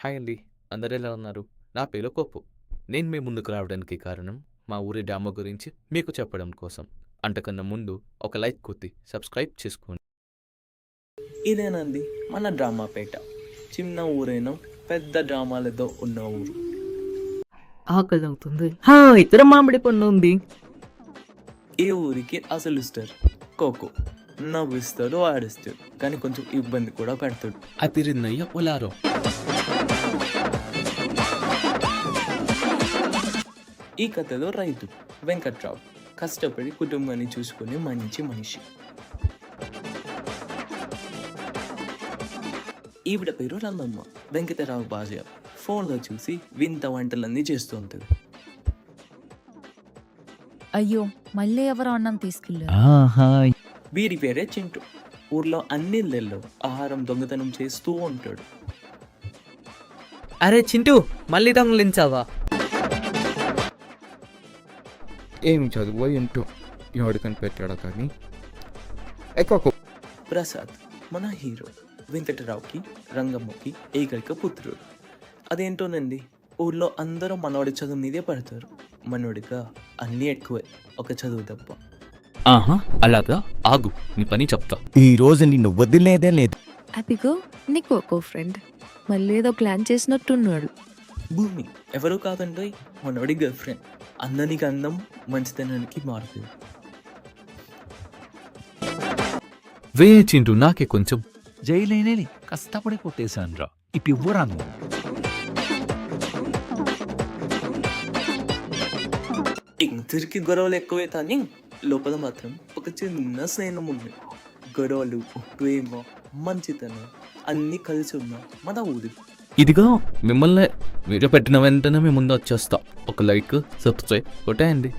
Hi అండి. అందరూ ఎలా ఉన్నారు? నా పేరు కొప్పు. నేను మీ ముందుకు రావడానికి కారణం మా ఊరి డ్రామా గురించి మీకు చెప్పడం కోసం. అంతకన్నా ముందు ఒక లైక్ కొట్టి సబ్స్క్రైబ్ చేసుకోండి. ఇదేనండి మన డ్రామాపేట. చిన్న ఊరైనా పెద్ద డ్రామాలతో ఉన్న ఊరు. ఆకలి అవుతుంది. ఇక్కడ మామిడి పండు ఉంది. ఈ ఊరికి అసలు స్టార్ కోకో. నవ్విస్తాడు, ఆడిస్తాడు, కానీ కొంచెం ఇబ్బంది కూడా పెడతాడు. అతిరిన్నయ్య ఉలారో. ఈ కథలో రైతు వెంకట్రావు కష్టపడి కుటుంబాన్ని చూసుకునే మంచి మనిషి. ఈవిడ పేరు రంగమ్మ. వెంకటరావు భార్య. ఫోన్లో చూసి వింత వంటలన్నీ చేస్తూ ఉంటుంది. అయ్యో, మళ్ళీ ఎవరో అన్నం తీసుకెళ్ళారు. వీరి పేరే చింటూ. ఊర్లో అన్ని ఇళ్ళల్లో ఆహారం దొంగతనం చేస్తూ ఉంటాడు. అరే చింటూ, మళ్ళీ దొంగలించావా? ఏం చదువు ఏంటో ఎవడు కనిపెట్టాడో కానీ ఎక్కువ. ప్రసాద్ మన హీరో. వెంకటరావుకి రంగమ్మకి ఏకైక పుత్రుడు. అదేంటోనండి, ఊళ్ళో అందరూ మనోడి చదువు మీదే పడతారు. మనోడిగా అన్నీ ఎక్కువే, ఒక చదువు తప్ప. ఆహా, అలాగా? ఆగు, నీ పని చెప్తా. ఈ రోజు నిన్ను వదిలేదే లేదు. హ్యాపీగో నీకు ఒక ఫ్రెండ్ మళ్ళీ ఏదో ప్లాన్ చేసినట్టున్నాడు. భూమి ఎవరు కాదండి, మనోడి గర్ల్ ఫ్రెండ్. అందానికి అందం మంచితనానికి మారుతుంది. వేచింటూ నాకే కొంచెం. జైలేనేని కష్టపడి కొట్టేశాను రా. ఇప్పు ఇవ్వరాను. ఇంతరికి గొడవలు ఎక్కువే కానీ లోపల మాత్రం ఒక చిన్న స్నేహం ఉంది. గొడవలు, ప్రేమ, మంచితనం అన్నీ కలిసి ఉన్న మన ఊరి. ఇదిగో మిమ్మల్ని వీడియో పెట్టిన వెంటనే మీ ముందు వచ్చేస్తా. ఒక లైక్, సబ్స్క్రైబ్ కొట్టేయండి.